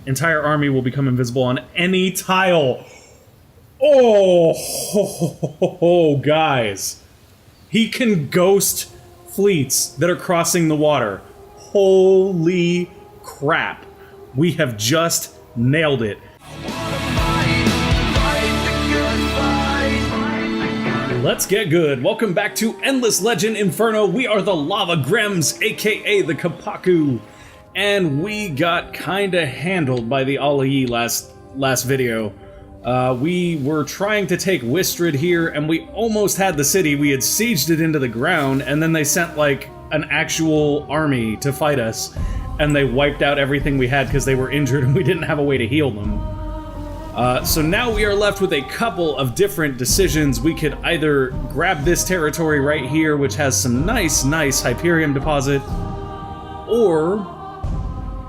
Entire army will become invisible on any tile. Oh, guys. He can ghost fleets that are crossing the water. Holy crap. We have just nailed it. Let's get good. Welcome back to Endless Legend Inferno. We are the Lava Grems, aka the Kapaku. And we got kinda handled by the Auriga last video. We were trying to take Wistrid here, and we almost had the city. We had sieged it into the ground, and then they sent, like, an actual army to fight us. And they wiped out everything we had because they were injured and we didn't have a way to heal them. So now we are left with a couple of different decisions. We could either grab this territory right here, which has some nice Hyperium deposit, or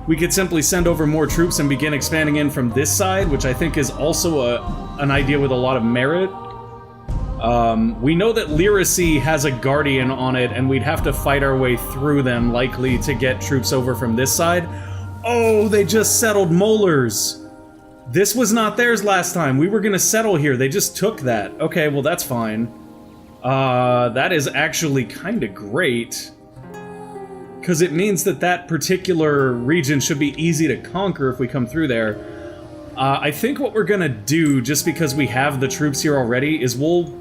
we could simply send over more troops and begin expanding in from this side, which I think is also an idea with a lot of merit. We know that Lyracy has a Guardian on it, and we'd have to fight our way through them, likely, to get troops over from this side. Oh, they just settled Molars! This was not theirs last time. We were gonna settle here. They just took that. Okay, well that's fine. That is actually kinda great. Because it means that that particular region should be easy to conquer if we come through there. I think what we're gonna do, just because we have the troops here already, is we'll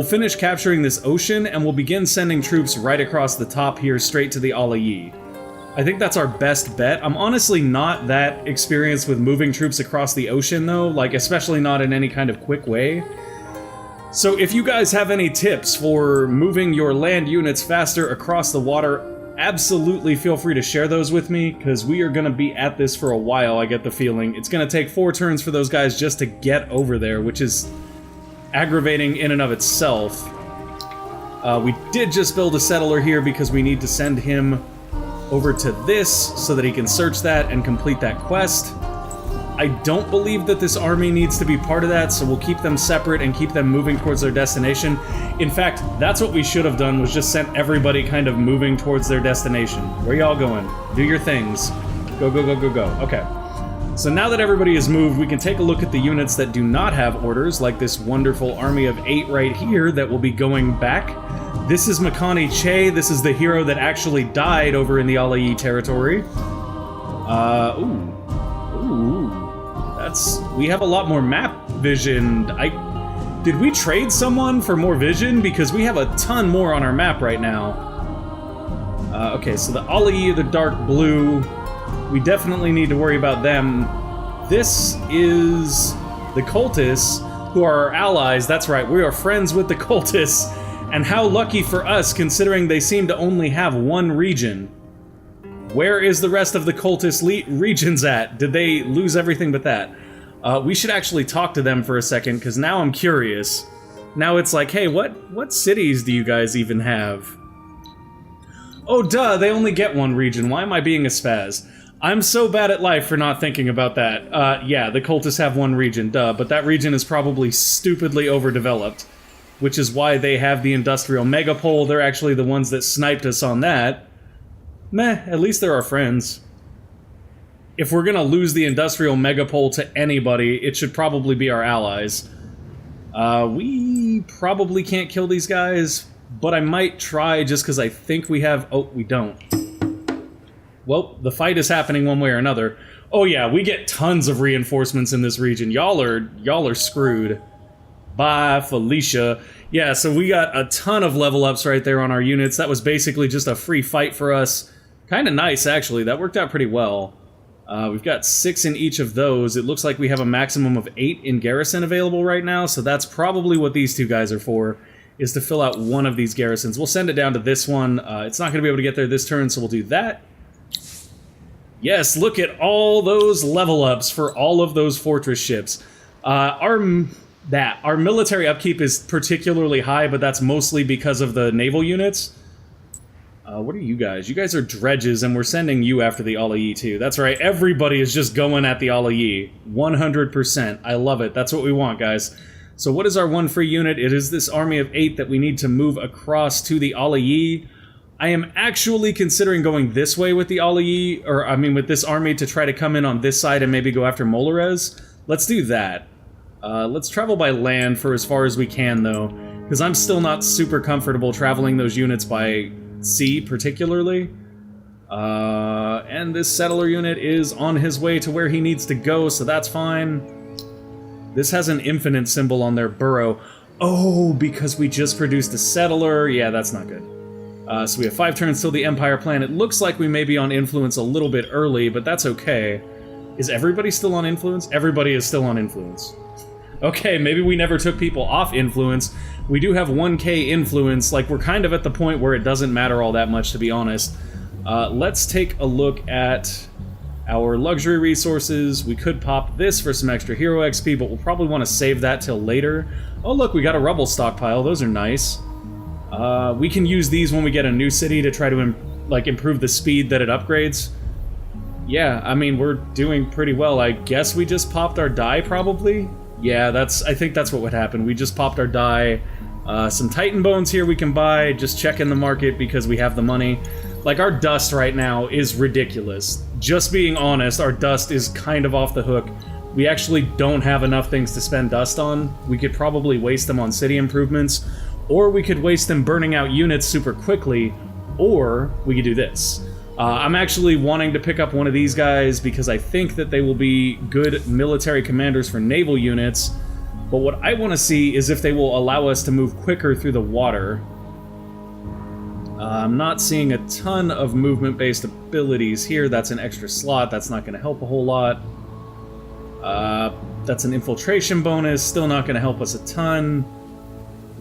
finish capturing this ocean and we'll begin sending troops right across the top here, straight to the Auriga. I think that's our best bet. I'm honestly not that experienced with moving troops across the ocean, though, like, especially not in any kind of quick way. So if you guys have any tips for moving your land units faster across the water, absolutely feel free to share those with me, because we are going to be at this for a while, I get the feeling. It's going to take 4 turns for those guys just to get over there, which is aggravating in and of itself. We did just build a settler here because we need to send him over to this so that he can search that and complete that quest. I don't believe that this army needs to be part of that, so we'll keep them separate and keep them moving towards their destination. In fact, that's what we should have done, was just sent everybody kind of moving towards their destination. Where y'all going? Do your things. Go, go, go, go, go. Okay. So now that everybody is moved, we can take a look at the units that do not have orders, like this wonderful army of 8 right here that will be going back. This is Makani Che. This is the hero that actually died over in the Auriga territory. We have a lot more map vision. Did we trade someone for more vision? Because we have a ton more on our map right now. Okay, so the Auriga, the dark blue, we definitely need to worry about them. This is the cultists, who are our allies. That's right, we are friends with the cultists. And how lucky for us, considering they seem to only have 1 region. Where is the rest of the cultist regions at? Did they lose everything but that? We should actually talk to them for a second, because now I'm curious. Now it's like, hey, what cities do you guys even have? Oh, duh, they only get 1 region. Why am I being a spaz? I'm so bad at life for not thinking about that. Yeah, the cultists have 1 region, duh, but that region is probably stupidly overdeveloped. Which is why they have the industrial megapole. They're actually the ones that sniped us on that. Meh, at least they're our friends. If we're gonna lose the industrial megapole to anybody, it should probably be our allies. We probably can't kill these guys, but I might try just because I think we have... Oh, we don't. Well, the fight is happening one way or another. Oh yeah, we get tons of reinforcements in this region. Y'all are screwed. Bye, Felicia. Yeah, so we got a ton of level ups right there on our units. That was basically just a free fight for us. Kind of nice, actually. That worked out pretty well. We've got 6 in each of those. It looks like we have a maximum of 8 in garrison available right now, so that's probably what these 2 guys are for, is to fill out 1 of these garrisons. We'll send it down to this one. It's not going to be able to get there this turn, so we'll do that. Yes, look at all those level ups for all of those fortress ships. Our military upkeep is particularly high, but that's mostly because of the naval units. What are you guys? You guys are dredges, and we're sending you after the Auriga too. That's right, everybody is just going at the Auriga. 100%. I love it. That's what we want, guys. So what is our 1 free unit? It is this army of 8 that we need to move across to the Auriga. I am actually considering going this way with the Alii, or I mean with this army, to try to come in on this side and maybe go after Molores. Let's do that. Let's travel by land for as far as we can, though, because I'm still not super comfortable traveling those units by sea, particularly. And this settler unit is on his way to where he needs to go, so that's fine. This has an infinite symbol on their burrow. Oh, because we just produced a settler. Yeah, that's not good. So we have 5 turns till the Empire plan. It looks like we may be on influence a little bit early, but that's okay. Is everybody still on influence? Everybody is still on influence. Okay, maybe we never took people off influence. We do have 1k influence. Like, we're kind of at the point where it doesn't matter all that much, to be honest. Let's take a look at our luxury resources. We could pop this for some extra hero XP, but we'll probably want to save that till later. Oh, look, we got a rubble stockpile. Those are nice. We can use these when we get a new city to try to improve the speed that it upgrades. Yeah, I mean, we're doing pretty well. I guess we just popped our die, probably? Yeah, I think that's what would happen. We just popped our die. Some Titan bones here we can buy, just check in the market because we have the money. Like, our dust right now is ridiculous. Just being honest, our dust is kind of off the hook. We actually don't have enough things to spend dust on. We could probably waste them on city improvements, or we could waste them burning out units super quickly, or we could do this. I'm actually wanting to pick up one of these guys because I think that they will be good military commanders for naval units, but what I want to see is if they will allow us to move quicker through the water. I'm not seeing a ton of movement-based abilities here. That's an extra slot. That's not going to help a whole lot. That's an infiltration bonus. Still not going to help us a ton.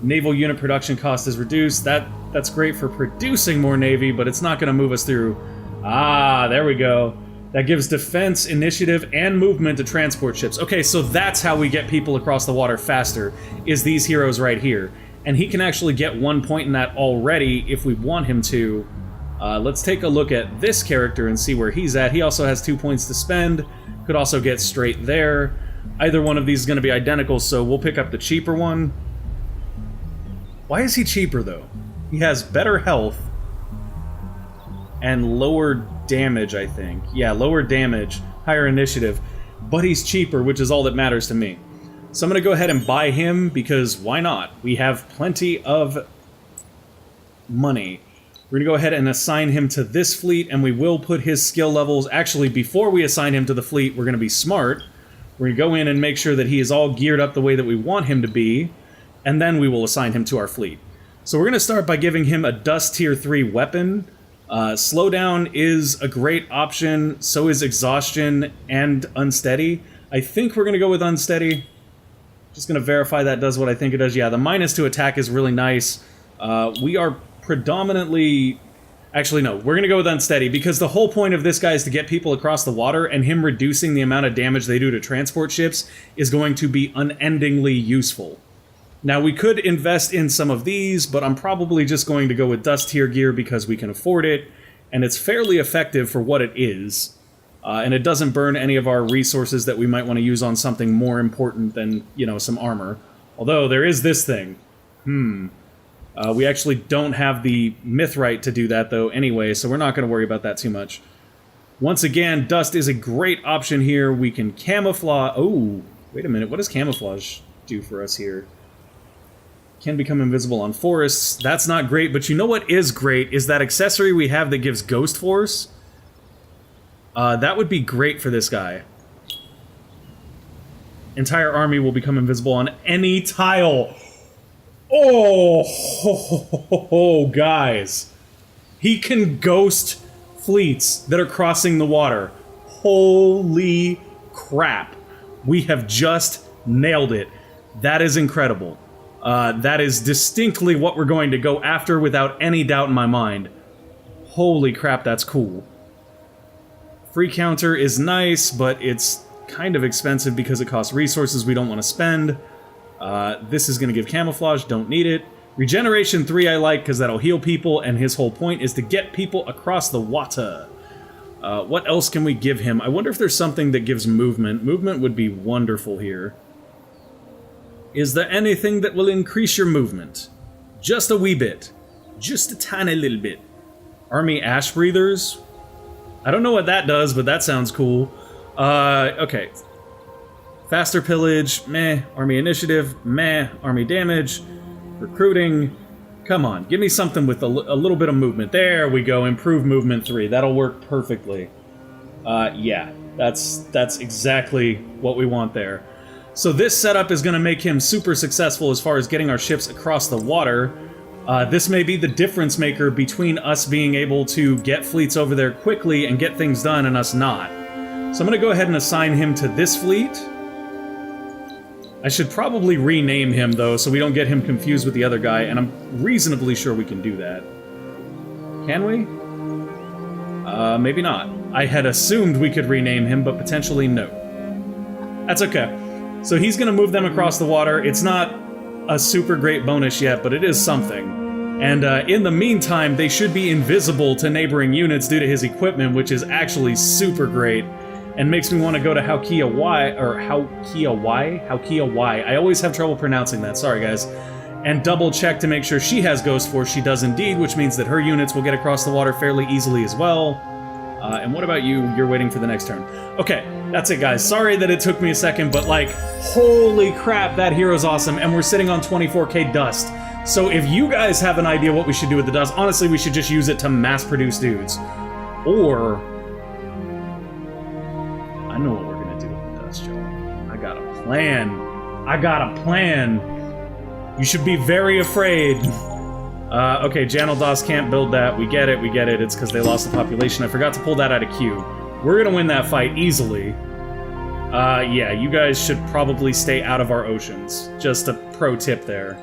Naval unit production cost is reduced. That's great for producing more navy, but it's not going to move us through. Ah, there we go. That gives defense, initiative, and movement to transport ships. Okay, so that's how we get people across the water faster, is these heroes right here. And he can actually get 1 point in that already if we want him to. Let's take a look at this character and see where he's at. He also has 2 points to spend. Could also get straight there. Either one of these is going to be identical, so we'll pick up the cheaper one. Why is he cheaper, though? He has better health and lower damage, I think. Yeah, lower damage, higher initiative, but he's cheaper, which is all that matters to me. So I'm going to go ahead and buy him, because why not? We have plenty of money. We're going to go ahead and assign him to this fleet, and we will put his skill levels... Actually, before we assign him to the fleet, we're going to be smart. We're going to go in and make sure that he is all geared up the way that we want him to be, and then we will assign him to our fleet. So we're going to start by giving him a Dust Tier 3 weapon. Slowdown is a great option, so is Exhaustion and Unsteady. I think we're going to go with Unsteady. Just going to verify that does what I think it does. Yeah, the -2 attack is really nice. We are predominantly... Actually, no, we're going to go with Unsteady, because the whole point of this guy is to get people across the water, and him reducing the amount of damage they do to transport ships is going to be unendingly useful. Now, we could invest in some of these, but I'm probably just going to go with Dust Tier gear because we can afford it, and it's fairly effective for what it is. And it doesn't burn any of our resources that we might want to use on something more important than, you know, some armor. Although, there is this thing. We actually don't have the Mithrite to do that, though, anyway, so we're not going to worry about that too much. Once again, Dust is a great option here. We can camouflage... Oh, wait a minute. What does camouflage do for us here? Can become invisible on forests. That's not great, but you know what is great is that accessory we have that gives Ghost Force. That would be great for this guy. Entire army will become invisible on any tile. Oh, guys. He can ghost fleets that are crossing the water. Holy crap. We have just nailed it. That is incredible. That is distinctly what we're going to go after without any doubt in my mind. Holy crap, that's cool. Free counter is nice, but it's kind of expensive because it costs resources we don't want to spend. This is going to give camouflage, don't need it. Regeneration 3 I like because that'll heal people, and his whole point is to get people across the water. What else can we give him? I wonder if there's something that gives movement. Movement would be wonderful here. Is there anything that will increase your movement? Just a wee bit. Just a tiny little bit. Army Ash Breathers. I don't know what that does, but that sounds cool. Okay. Faster Pillage, meh. Army Initiative, meh. Army Damage, Recruiting. Come on, give me something with a little bit of movement. There we go, Improve Movement 3. That'll work perfectly. Yeah, that's exactly what we want there. So this setup is going to make him super successful as far as getting our ships across the water. This may be the difference maker between us being able to get fleets over there quickly and get things done and us not. So I'm going to go ahead and assign him to this fleet. I should probably rename him, though, so we don't get him confused with the other guy, and I'm reasonably sure we can do that. Can we? Maybe not. I had assumed we could rename him, but potentially no. That's okay. So he's going to move them across the water. It's not a super great bonus yet, but it is something. And in the meantime, they should be invisible to neighboring units due to his equipment, which is actually super great. And makes me want to go to Haukia Y. I always have trouble pronouncing that, sorry guys. And double check to make sure she has Ghost Force. She does indeed, which means that her units will get across the water fairly easily as well. And what about you? You're waiting for the next turn. Okay, that's it guys. Sorry that it took me a second, but like, holy crap, that hero's awesome. And we're sitting on 24k dust. So if you guys have an idea what we should do with the dust, honestly, we should just use it to mass produce dudes. Or... I know what we're gonna do with the dust, Joe. I got a plan. I got a plan. You should be very afraid. Okay, Janaldos can't build that. We get it, we get it. It's because they lost the population. I forgot to pull that out of queue. We're gonna win that fight easily. Yeah, you guys should probably stay out of our oceans. Just a pro tip there.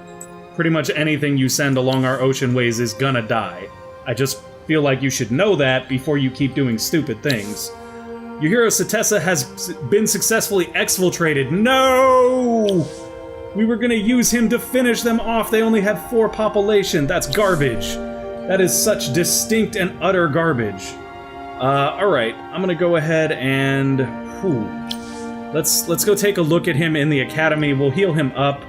Pretty much anything you send along our ocean ways is gonna die. I just feel like you should know that before you keep doing stupid things. Your hero Satessa has been successfully exfiltrated. No! We were gonna use him to finish them off. They only had 4 population. That's garbage. That is such distinct and utter garbage. Alright, I'm gonna go ahead and... Let's go take a look at him in the academy. We'll heal him up.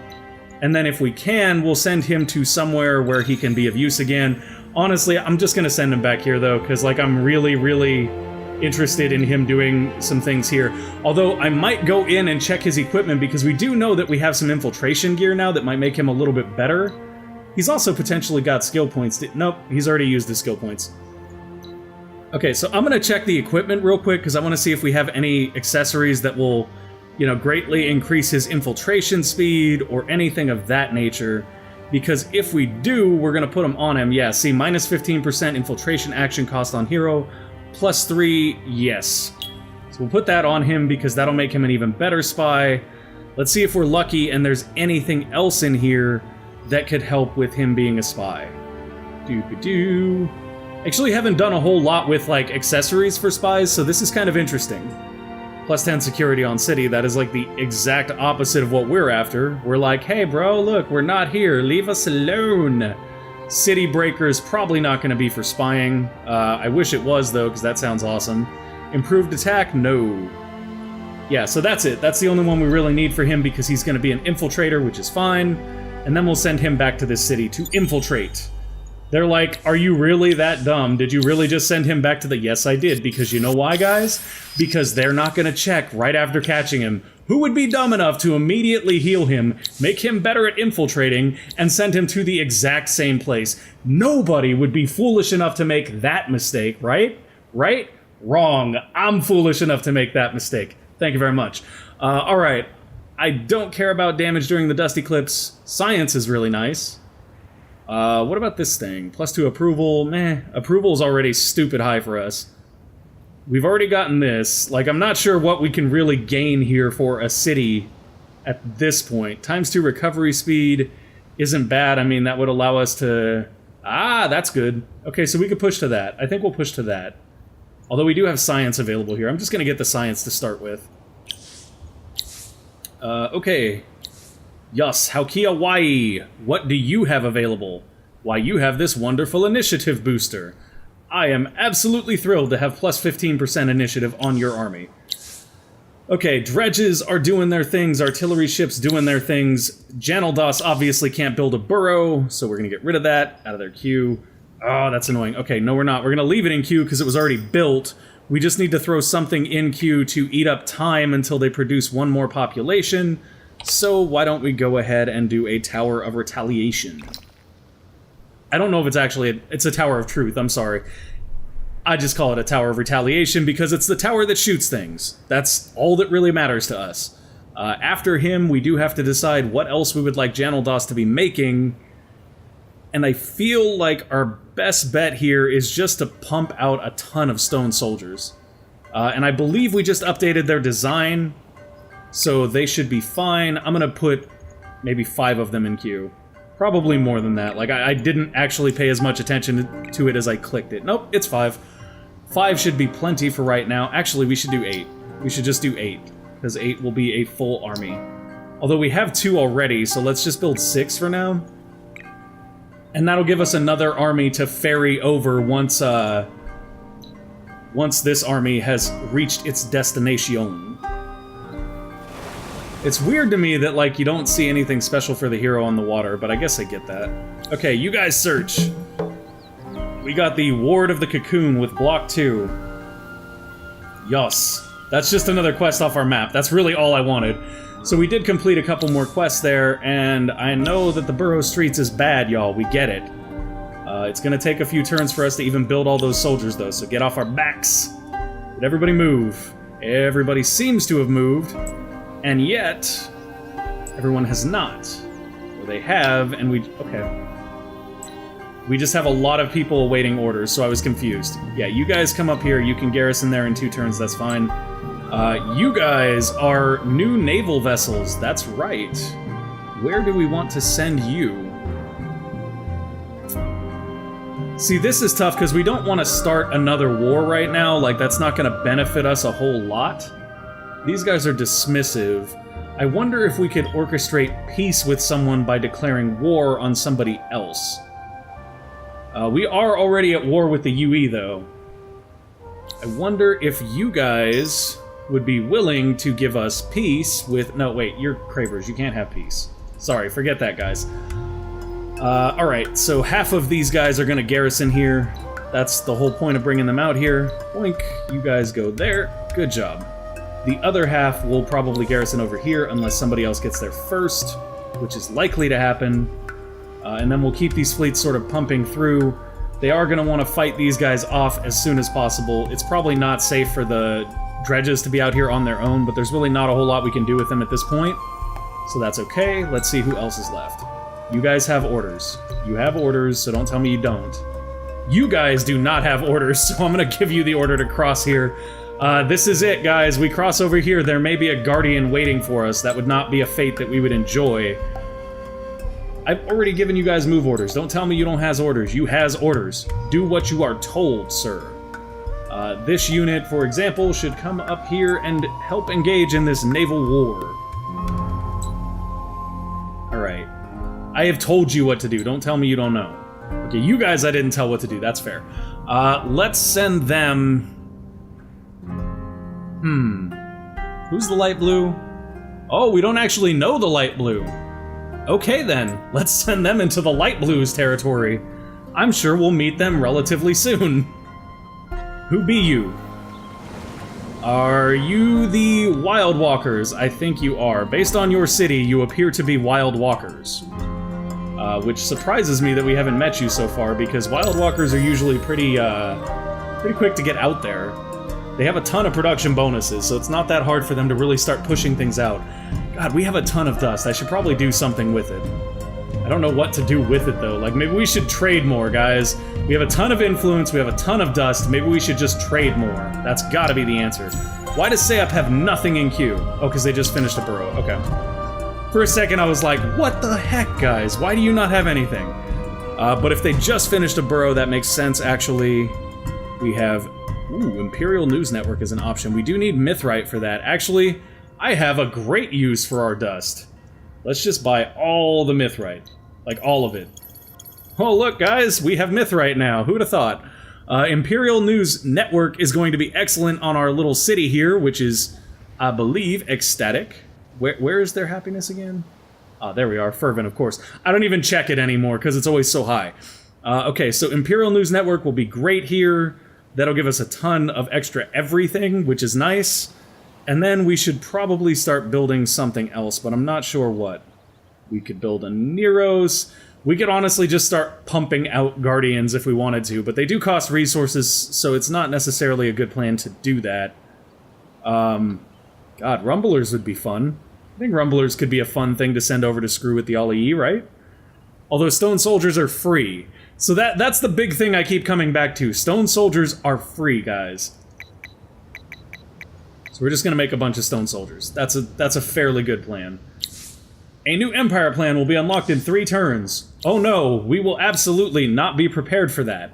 And then if we can, we'll send him to somewhere where he can be of use again. Honestly, I'm just gonna send him back here though, because like I'm really interested in him doing some things here. Although I might go in and check his equipment because we do know that we have some infiltration gear now that might make him a little bit better. He's also potentially got skill points. Nope, he's already used his skill points. Okay, so I'm gonna check the equipment real quick because I want to see if we have any accessories that will, you know, greatly increase his infiltration speed or anything of that nature. Because if we do, we're gonna put him on him. Yeah, see, minus 15% infiltration action cost on hero. Plus 3, yes. So we'll put that on him because that'll make him an even better spy. Let's see if we're lucky and there's anything else in here that could help with him being a spy. Doo-ba-doo. Actually haven't done a whole lot with, like, accessories for spies, so this is kind of interesting. Plus 10 security on city, that is like the exact opposite of what we're after. We're like, hey bro, look, we're not here, leave us alone. City Breaker is probably not going to be for spying. I wish it was, though, because that sounds awesome. Improved attack? No. Yeah, so that's it. That's the only one we really need for him because he's going to be an infiltrator, which is fine. And then we'll send him back to this city to infiltrate. They're like, are you really that dumb? Did you really just send him back to the... Yes, I did. Because you know why, guys? Because they're not going to check right after catching him. Who would be dumb enough to immediately heal him, make him better at infiltrating, and send him to the exact same place? Nobody would be foolish enough to make that mistake, right? Right? Wrong. I'm foolish enough to make that mistake. Thank you very much. Alright. I don't care about damage during the Dust Eclipse. Science is really nice. What about this thing? Plus 2 approval. Meh. Approval's already stupid high for us. We've already gotten this. Like, I'm not sure what we can really gain here for a city at this point. Times 2 recovery speed isn't bad. I mean, that would allow us to... Ah, that's good. Okay, so we could push to that. I think we'll push to that. Although we do have science available here. I'm just going to get the science to start with. Okay. Yes, Haukia Y. What do you have available? Why, you have this wonderful initiative booster. I am absolutely thrilled to have plus 15% initiative on your army. Okay, dredges are doing their things, artillery ships doing their things. Janaldos obviously can't build a burrow, so we're gonna get rid of that out of their queue. Oh, that's annoying. Okay, no, we're not. We're going to leave it in queue because it was already built. We just need to throw something in queue to eat up time until they produce one more population. So why don't we go ahead and do a Tower of Retaliation? I don't know if it's actually... It's a Tower of Truth, I'm sorry. I just call it a Tower of Retaliation because it's the tower that shoots things. That's all that really matters to us. After him, we do have to decide what else we would like Janaldos to be making. And I feel like our best bet here is just to pump out a ton of stone soldiers. And I believe we just updated their design, so they should be fine. I'm gonna put maybe 5 of them in queue. Probably more than that. Like, I didn't actually pay as much attention to it as I clicked it. Nope, it's 5. 5 should be plenty for right now. Actually, we should do 8. We should just do 8, because 8 will be a full army. Although we have 2 already, so let's just build 6 for now. And that'll give us another army to ferry over once this army has reached its destination. It's weird to me that, like, you don't see anything special for the hero on the water, but I guess I get that. Okay, you guys search. We got the Ward of the Cocoon with Block 2. Yos. That's just another quest off our map. That's really all I wanted. So we did complete a couple more quests there, and I know that the Burrow Streets is bad, y'all. We get it. It's gonna take a few turns for us to even build all those soldiers, though, so get off our backs. Did everybody move? Everybody seems to have moved, and yet everyone has not. Or they have, and okay. We just have a lot of people awaiting orders, so I was confused. Yeah, you guys come up here. You can garrison there in 2 turns. That's fine. You guys are new naval vessels. That's right. Where do we want to send you? See, this is tough because we don't want to start another war right now. Like, that's not going to benefit us a whole lot. These guys are dismissive. I wonder if we could orchestrate peace with someone by declaring war on somebody else. We are already at war with the UE, though. I wonder if you guys would be willing to give us peace with... No, wait, you're Cravers. You can't have peace. Sorry, forget that, guys. Alright, so half of these guys are going to garrison here. That's the whole point of bringing them out here. Boink, you guys go there. Good job. The other half will probably garrison over here unless somebody else gets there first, which is likely to happen. And then we'll keep these fleets sort of pumping through. They are going to want to fight these guys off as soon as possible. It's probably not safe for the dredges to be out here on their own, but there's really not a whole lot we can do with them at this point. So that's okay. Let's see who else is left. You guys have orders. You have orders, so don't tell me you don't. You guys do not have orders, so I'm going to give you the order to cross here. This is it, guys. We cross over here. There may be a guardian waiting for us. That would not be a fate that we would enjoy. I've already given you guys move orders. Don't tell me you don't has orders. You has orders. Do what you are told, sir. This unit, for example, should come up here and help engage in this naval war. Alright. I have told you what to do. Don't tell me you don't know. Okay, you guys I didn't tell what to do. That's fair. Let's send them... Who's the light blue? Oh, we don't actually know the light blue. Okay then, let's send them into the light blues territory. I'm sure we'll meet them relatively soon. Who be you? Are you the Wild Walkers? I think you are. Based on your city, you appear to be Wild Walkers. Which surprises me that we haven't met you so far, because Wild Walkers are usually pretty quick to get out there. They have a ton of production bonuses, so it's not that hard for them to really start pushing things out. God, we have a ton of dust. I should probably do something with it. I don't know what to do with it, though. Like, maybe we should trade more, guys. We have a ton of influence, we have a ton of dust. Maybe we should just trade more. That's gotta be the answer. Why does Sayup have nothing in queue? Oh, because they just finished a burrow. Okay. For a second, I was like, what the heck, guys? Why do you not have anything? But if they just finished a burrow, that makes sense, actually. We have... Ooh, Imperial News Network is an option. We do need Mithrite for that. Actually, I have a great use for our dust. Let's just buy all the Mithrite. Like, all of it. Oh, look, guys, we have Mithrite now. Who'd have thought? Imperial News Network is going to be excellent on our little city here, which is, I believe, ecstatic. Where is their happiness again? There we are. Fervent, of course. I don't even check it anymore, because it's always so high. Okay, so Imperial News Network will be great here. That'll give us a ton of extra everything, which is nice. And then we should probably start building something else, but I'm not sure what. We could build a Nero's. We could honestly just start pumping out Guardians if we wanted to, but they do cost resources, so it's not necessarily a good plan to do that. God, Rumblers would be fun. I think Rumblers could be a fun thing to send over to screw with the Alii, right? Although Stone Soldiers are free. So that's the big thing I keep coming back to. Stone Soldiers are free, guys. So we're just gonna make a bunch of Stone Soldiers. That's a fairly good plan. A new Empire plan will be unlocked in 3 turns. Oh no, we will absolutely not be prepared for that.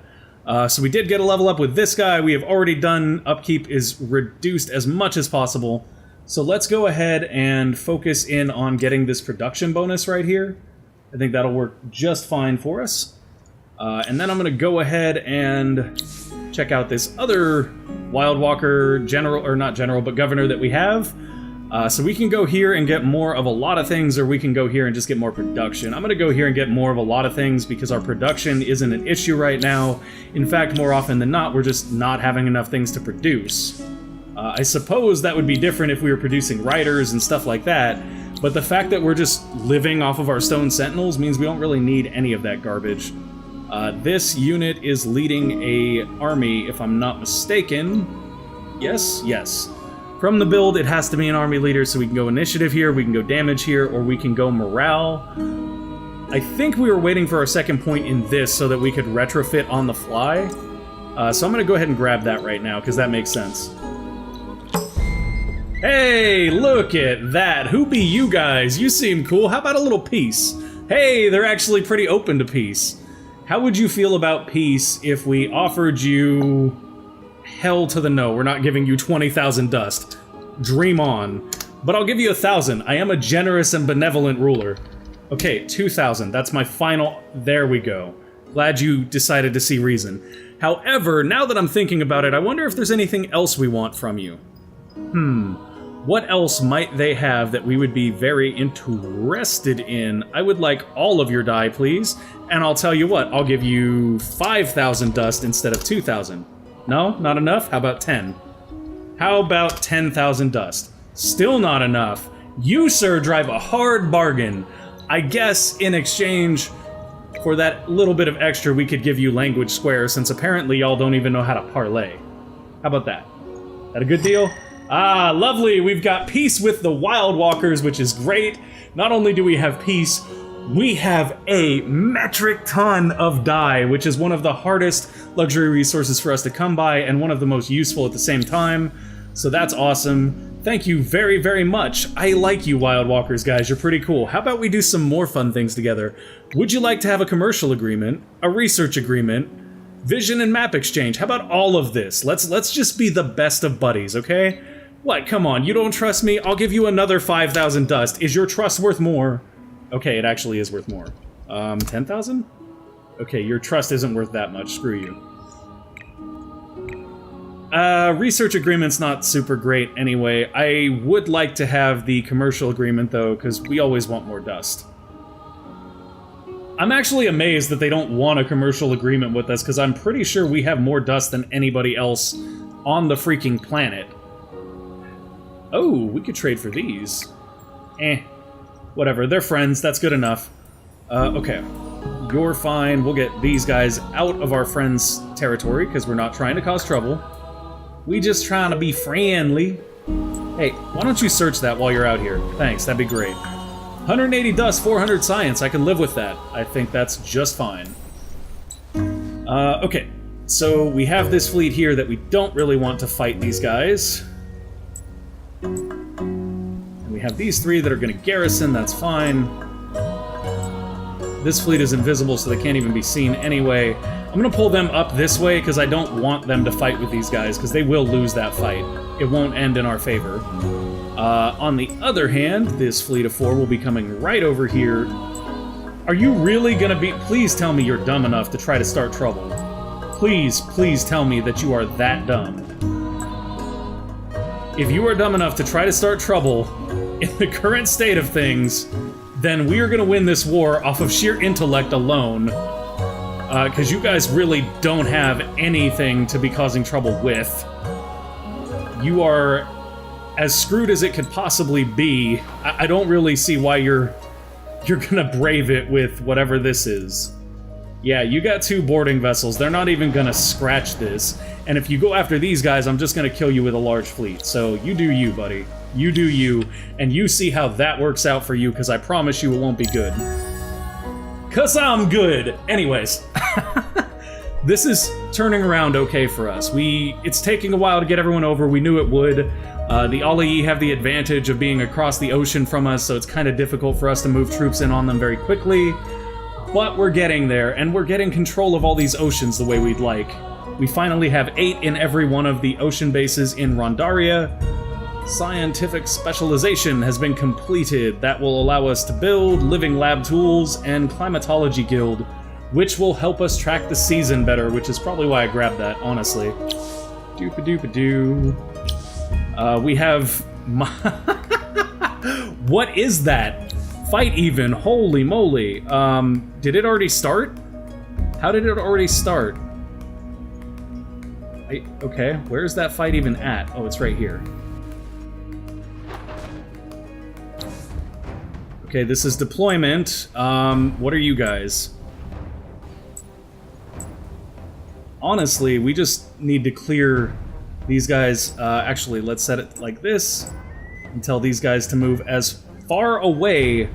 So we did get a level up with this guy. We have already done upkeep is reduced as much as possible. So let's go ahead and focus in on getting this production bonus right here. I think that'll work just fine for us. And then I'm going to go ahead and check out this other Wild Walker general, or not general, but governor that we have. So we can go here and get more of a lot of things, or we can go here and just get more production. I'm going to go here and get more of a lot of things because our production isn't an issue right now. In fact, more often than not, we're just not having enough things to produce. I suppose that would be different if we were producing riders and stuff like that, but the fact that we're just living off of our stone sentinels means we don't really need any of that garbage. This unit is leading a army, if I'm not mistaken. Yes, yes. From the build, it has to be an army leader, so we can go initiative here, we can go damage here, or we can go morale. I think we were waiting for our second point in this so that we could retrofit on the fly. So I'm going to go ahead and grab that right now, because that makes sense. Hey, look at that. Who be you guys? You seem cool. How about a little peace? Hey, they're actually pretty open to peace. How would you feel about peace if we offered you... Hell to the no, we're not giving you 20,000 dust. Dream on. But I'll give you 1,000. I am a generous and benevolent ruler. Okay, 2,000. That's my final... There we go. Glad you decided to see reason. However, now that I'm thinking about it, I wonder if there's anything else we want from you. What else might they have that we would be very interested in? I would like all of your dye, please. And I'll tell you what, I'll give you 5,000 dust instead of 2,000. No? Not enough? How about 10? How about 10,000 dust? Still not enough. You, sir, drive a hard bargain. I guess in exchange for that little bit of extra, we could give you language square, since apparently y'all don't even know how to parlay. How about that? That a good deal? Ah, lovely! We've got peace with the Wild Walkers, which is great. Not only do we have peace, we have a metric ton of dye, which is one of the hardest luxury resources for us to come by, and one of the most useful at the same time. So that's awesome. Thank you very, very much. I like you, Wild Walkers, guys. You're pretty cool. How about we do some more fun things together? Would you like to have a commercial agreement, a research agreement, vision and map exchange? How about all of this? Let's just be the best of buddies, okay? What? Come on, you don't trust me? I'll give you another 5,000 dust. Is your trust worth more? Okay, it actually is worth more. 10,000? Okay, your trust isn't worth that much. Screw you. Research agreement's not super great anyway. I would like to have the commercial agreement, though, because we always want more dust. I'm actually amazed that they don't want a commercial agreement with us, because I'm pretty sure we have more dust than anybody else on the freaking planet. Oh, we could trade for these. Whatever, they're friends, that's good enough. Okay. You're fine, we'll get these guys out of our friends' territory, because we're not trying to cause trouble. We just trying to be friendly. Hey, why don't you search that while you're out here? Thanks, that'd be great. 180 dust, 400 science, I can live with that. I think that's just fine. Okay, so we have this fleet here that we don't really want to fight these guys. We have these 3 that are going to garrison, that's fine. This fleet is invisible, so they can't even be seen anyway. I'm going to pull them up this way, because I don't want them to fight with these guys, because they will lose that fight. It won't end in our favor. On the other hand, this fleet of 4 will be coming right over here. Are you really going to be... Please tell me you're dumb enough to try to start trouble. Please, please tell me that you are that dumb. If you are dumb enough to try to start trouble in the current state of things, then we are going to win this war off of sheer intellect alone. Because you guys really don't have anything to be causing trouble with. You are as screwed as it could possibly be. I don't really see why you're gonna brave it with whatever this is. Yeah, you got 2 boarding vessels. They're not even gonna scratch this. And if you go after these guys, I'm just gonna kill you with a large fleet. So you do you, buddy. You do you, and you see how that works out for you, because I promise you it won't be good. 'Cause I'm good! Anyways. This is turning around okay for us. It's taking a while to get everyone over. We knew it would. The Alayi have the advantage of being across the ocean from us, so it's kind of difficult for us to move troops in on them very quickly. But we're getting there, and we're getting control of all these oceans the way we'd like. We finally have 8 in every one of the ocean bases in Rondaria. Scientific specialization has been completed. That will allow us to build living lab tools and climatology guild, which will help us track the season better, which is probably why I grabbed that, honestly. Doop-a-doop-a-doo. We have... What is that? Fight even, holy moly. Did it already start? How did it already start? Okay, where's that fight even at? Oh, it's right here. Okay, this is deployment. What are you guys? Honestly, we just need to clear these guys. Actually, let's set it like this and tell these guys to move as far away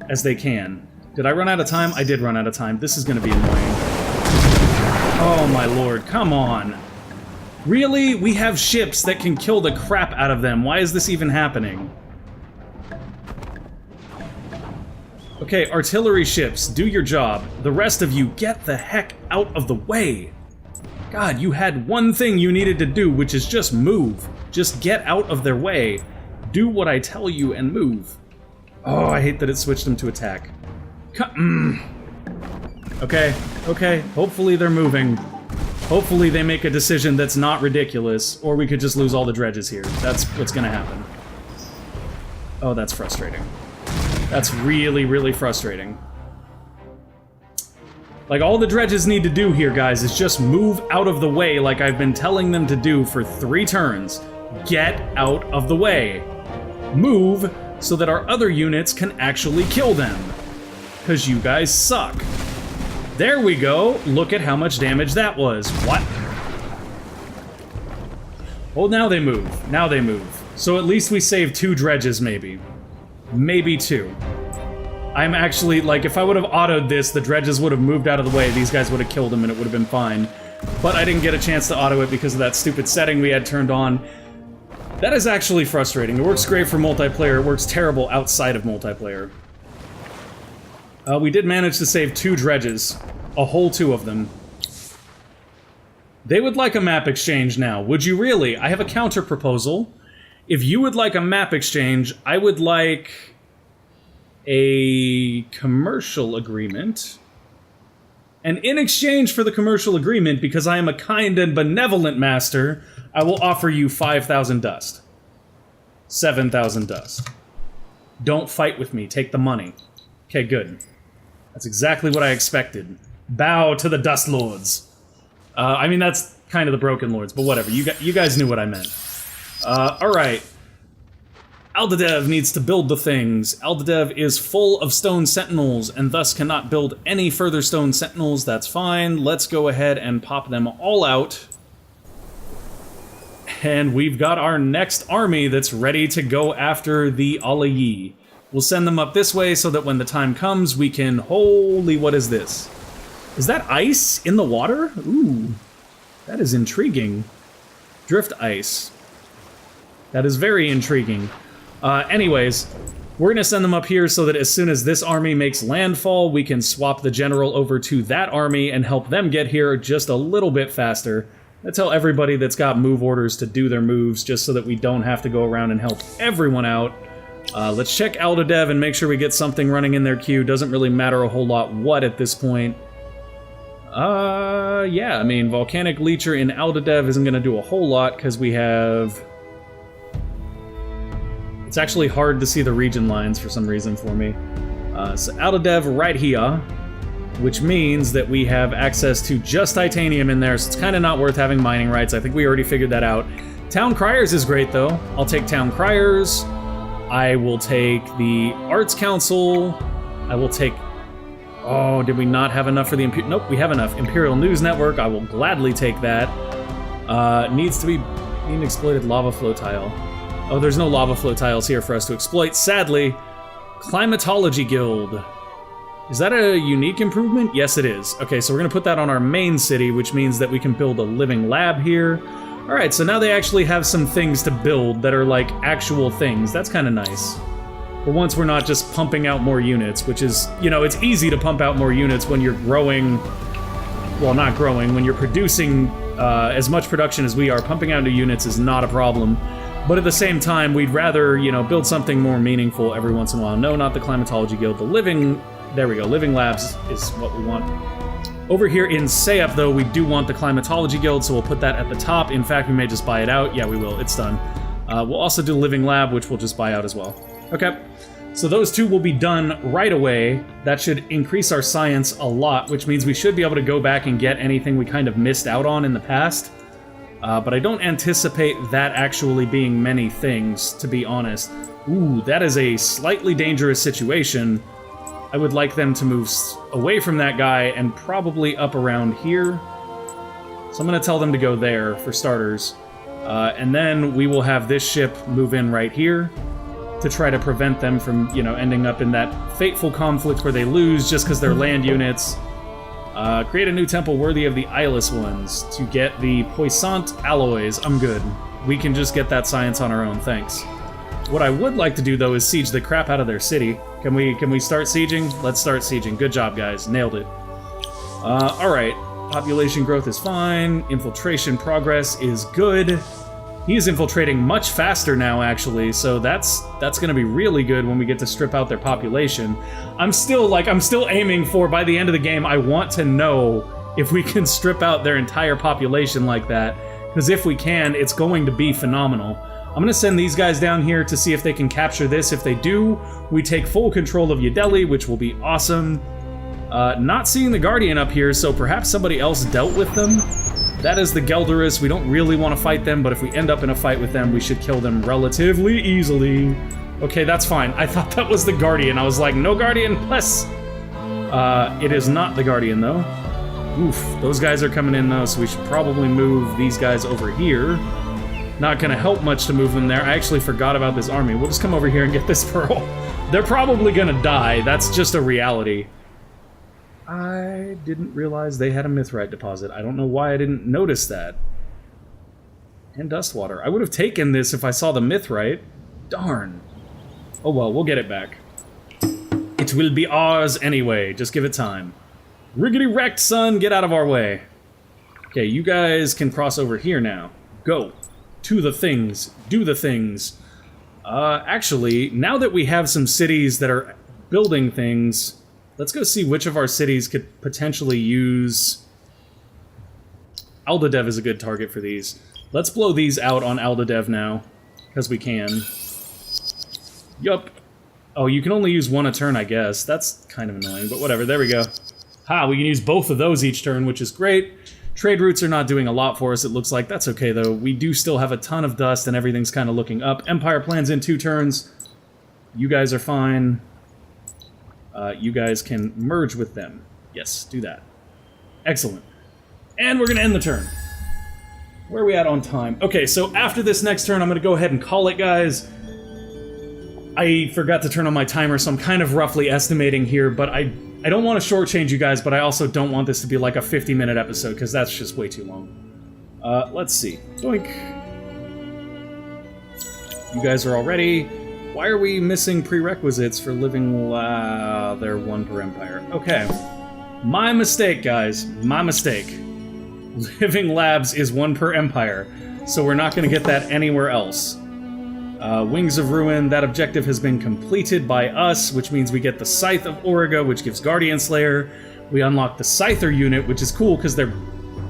as they can. Did I run out of time? I did run out of time. This is going to be annoying. Oh my lord, come on. Really? We have ships that can kill the crap out of them. Why is this even happening? Okay, artillery ships, do your job. The rest of you, get the heck out of the way. God, you had one thing you needed to do, which is just move. Just get out of their way. Do what I tell you and move. Oh, I hate that it switched them to attack. Okay, okay, hopefully they're moving. Hopefully they make a decision that's not ridiculous, or we could just lose all the dredges here. That's what's gonna happen. Oh, that's frustrating. That's really, really frustrating. Like, all the dredges need to do here, guys, is just move out of the way like I've been telling them to do for 3 turns. Get out of the way. Move so that our other units can actually kill them. Because you guys suck. There we go. Look at how much damage that was. What? Oh, now they move. Now they move. So at least we saved 2 dredges, maybe. Maybe 2. I'm actually, like, if I would have autoed this, the dredges would have moved out of the way, these guys would have killed them and it would have been fine. But I didn't get a chance to auto it because of that stupid setting we had turned on. That is actually frustrating. It works great for multiplayer, it works terrible outside of multiplayer. We did manage to save 2 dredges. A whole 2 of them. They would like a map exchange now. Would you really? I have a counter proposal. If you would like a map exchange, I would like a commercial agreement. And in exchange for the commercial agreement, because I am a kind and benevolent master, I will offer you 5,000 dust. 7,000 dust. Don't fight with me, take the money. Okay, good. That's exactly what I expected. Bow to the Dust Lords. I mean, that's kind of the Broken Lords, but whatever. You guys knew what I meant. Alright. Aldedev needs to build the things. Aldedev is full of stone sentinels, and thus cannot build any further stone sentinels. That's fine. Let's go ahead and pop them all out. And we've got our next army that's ready to go after the Alayi. We'll send them up this way so that when the time comes, we can... Holy, what is this? Is that ice in the water? Ooh, that is intriguing. Drift ice. That is very intriguing. Anyways, we're gonna send them up here so that as soon as this army makes landfall, we can swap the general over to that army and help them get here just a little bit faster. I tell everybody that's got move orders to do their moves just so that we don't have to go around and help everyone out. Let's check Aldedev and make sure we get something running in their queue. Doesn't really matter a whole lot what at this point. Yeah, I mean, Volcanic Leecher in Aldedev isn't gonna do a whole lot because we have... It's actually hard to see the region lines for some reason for me. So Aldedev right here, which means that we have access to just titanium in there, so it's kind of not worth having mining rights. I think we already figured that out. Town Criers is great, though. I'll take Town Criers. I will take the Arts Council. I will take... Oh, did we not have enough for the... Nope, we have enough. Imperial News Network, I will gladly take that. Needs to be an exploited lava flow tile. Oh, there's no lava flow tiles here for us to exploit, sadly. Climatology Guild. Is that a unique improvement? Yes, it is. Okay, so we're gonna put that on our main city, which means that we can build a living lab here. All right, so now they actually have some things to build that are like actual things. That's kind of nice. For once, we're not just pumping out more units, which is, you know, it's easy to pump out more units when you're growing, well, not growing, when you're producing as much production as we are. Pumping out new units is not a problem. But at the same time, we'd rather, you know, build something more meaningful every once in a while. No, not the Climatology Guild. The Living... There we go. Living Labs is what we want. Over here in Sayup, though, we do want the Climatology Guild, so we'll put that at the top. In fact, we may just buy it out. Yeah, we will. It's done. We'll also do Living Lab, which we'll just buy out as well. Okay. So those two will be done right away. That should increase our science a lot, which means we should be able to go back and get anything we kind of missed out on in the past. But I don't anticipate that actually being many things, to be honest. Ooh, that is a slightly dangerous situation. I would like them to move away from that guy and probably up around here. So I'm going to tell them to go there, for starters. And then we will have this ship move in right here to try to prevent them from, you know, ending up in that fateful conflict where they lose just because they're land units. Create a new temple worthy of the eyeless ones to get the puissant alloys. I'm good. We can just get that science on our own, thanks. What I would like to do, though, is siege the crap out of their city. Can we start sieging? Let's start sieging. Good job, guys. Nailed it. Alright. Population growth is fine. Infiltration progress is good. He is infiltrating much faster now, actually, so that's gonna be really good when we get to strip out their population. I'm still aiming for, by the end of the game, I want to know if we can strip out their entire population like that, because if we can, it's going to be phenomenal. I'm gonna send these guys down here to see if they can capture this. If they do, we take full control of Yadeli, which will be awesome. Not seeing the Guardian up here, so perhaps somebody else dealt with them. That is the Gelderus. We don't really want to fight them, but if we end up in a fight with them, we should kill them relatively easily. Okay, that's fine. I thought that was the Guardian. I was like, no Guardian, plus. It is not the Guardian, though. Oof, those guys are coming in, though, so we should probably move these guys over here. Not gonna help much to move them there. I actually forgot about this army. We'll just come over here and get this pearl. They're probably gonna die. That's just a reality. I didn't realize they had a mithrite deposit. I don't know why I didn't notice that. And dust water. I would have taken this if I saw the mithrite. Darn. Oh well, we'll get it back. It will be ours anyway. Just give it time. Riggedy wrecked, son! Get out of our way. Okay, you guys can cross over here now. Go. To the things. Do the things. Actually, now that we have some cities that are building things... Let's go see which of our cities could potentially use... Aldedev is a good target for these. Let's blow these out on Aldedev now, because we can. Yup. Oh, you can only use one a turn, I guess. That's kind of annoying, but whatever. There we go. Ha, we can use both of those each turn, which is great. Trade routes are not doing a lot for us, it looks like. That's okay, though. We do still have a ton of dust, and everything's kind of looking up. Empire plans in 2 turns. You guys are fine. You guys can merge with them. Yes, do that. Excellent. And we're going to end the turn. Where are we at on time? Okay, so after this next turn, I'm going to go ahead and call it, guys. I forgot to turn on my timer, so I'm kind of roughly estimating here, but I don't want to shortchange you guys, but I also don't want this to be like a 50-minute episode, because that's just way too long. Let's see. Doink. You guys are all ready. Why are we missing prerequisites for living... they're 1 per empire. Okay. My mistake, guys. My mistake. Living labs is 1 per empire, so we're not going to get that anywhere else. Wings of Ruin, that objective has been completed by us, which means we get the Scythe of Auriga, which gives Guardian Slayer. We unlock the Scyther unit, which is cool because they're...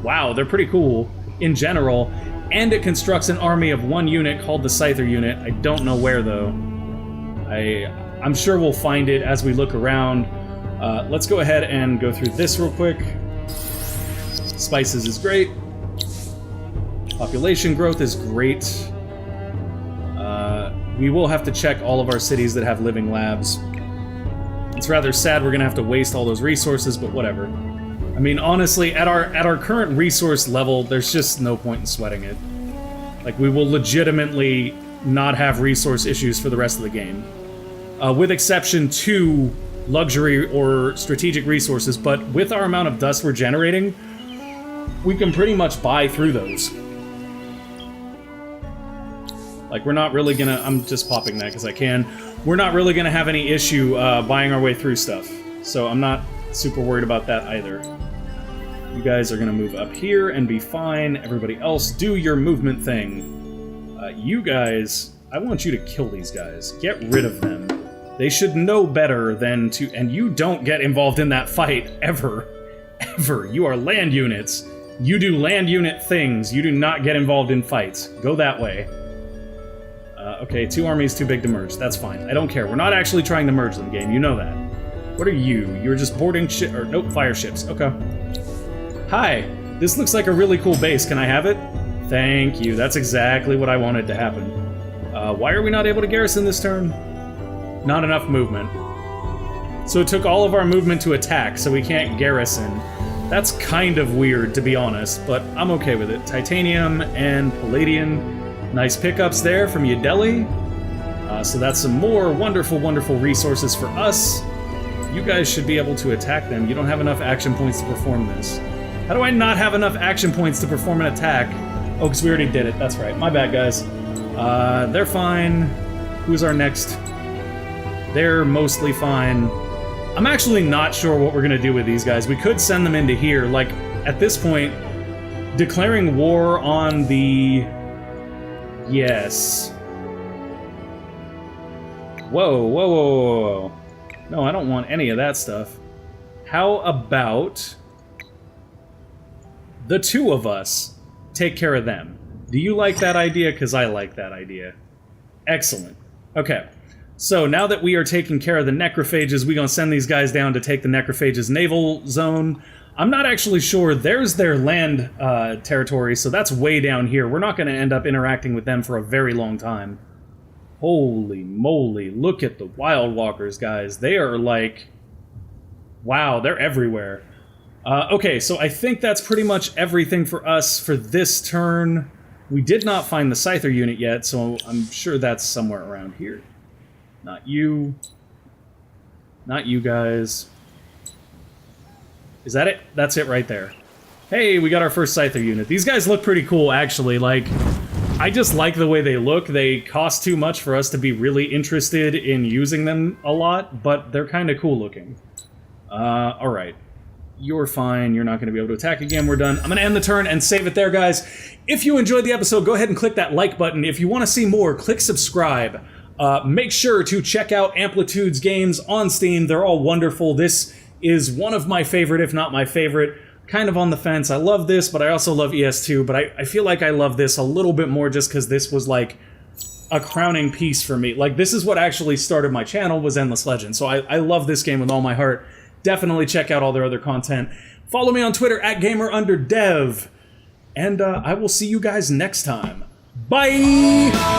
Wow, they're pretty cool in general. And it constructs an army of 1 unit called the Scyther unit. I don't know where, though. I'm sure we'll find it as we look around. Let's go ahead and go through this real quick. Spices is great. Population growth is great. We will have to check all of our cities that have living labs. It's rather sad we're gonna have to waste all those resources, but whatever. I mean, honestly, at our current resource level, there's just no point in sweating it. Like, we will legitimately not have resource issues for the rest of the game. With exception to luxury or strategic resources, but with our amount of dust we're generating, we can pretty much buy through those. Like, we're not really gonna... I'm just popping that because I can. We're not really gonna have any issue buying our way through stuff. So I'm not super worried about that either. You guys are gonna move up here and be fine. Everybody else, do your movement thing. You guys, I want you to kill these guys. Get rid of them. They should know better than to... And you don't get involved in that fight, ever. Ever. You are land units. You do land unit things. You do not get involved in fights. Go that way. Okay, 2 armies too big to merge. That's fine. I don't care. We're not actually trying to merge them, game. You know that. What are you? You're just boarding ship... Or, nope, fire ships. Okay. Hi. This looks like a really cool base. Can I have it? Thank you. That's exactly what I wanted to happen. Why are we not able to garrison this turn? Not enough movement. So it took all of our movement to attack, so we can't garrison. That's kind of weird, to be honest, but I'm okay with it. Titanium and Palladium. Nice pickups there from Yadeli. So that's some more wonderful, wonderful resources for us. You guys should be able to attack them. You don't have enough action points to perform this. How do I not have enough action points to perform an attack? Oh, because we already did it. That's right. My bad, guys. They're fine. Who's our next? They're mostly fine. I'm actually not sure what we're going to do with these guys. We could send them into here. Like, at this point, declaring war on the... Yes. Whoa, whoa, whoa, whoa, whoa. No, I don't want any of that stuff. How about the 2 of us take care of them? Do you like that idea? Because I like that idea. Excellent. Okay. So now that we are taking care of the necrophages, we're going to send these guys down to take the necrophages' naval zone. I'm not actually sure. There's their land territory, so that's way down here. We're not going to end up interacting with them for a very long time. Holy moly, look at the Wild Walkers, guys. They are like... Wow, they're everywhere. Okay, so I think that's pretty much everything for us for this turn. We did not find the Scyther unit yet, so I'm sure that's somewhere around here. Not you. Not you guys. Is that it? That's it right there. Hey, we got our first Scyther unit. These guys look pretty cool, actually. Like, I just like the way they look. They cost too much for us to be really interested in using them a lot, but they're kind of cool looking. Alright. You're fine. You're not going to be able to attack again. We're done. I'm going to end the turn and save it there, guys. If you enjoyed the episode, go ahead and click that like button. If you want to see more, click subscribe. Make sure to check out Amplitude's games on Steam. They're all wonderful. This is one of my favorite, if not my favorite. Kind of on the fence. I love this, but I also love ES2. But I feel like I love this a little bit more just because this was like a crowning piece for me. Like, this is what actually started my channel, was Endless Legend. So I love this game with all my heart. Definitely check out all their other content. Follow me on Twitter at @gamer_dev. And I will see you guys next time. Bye!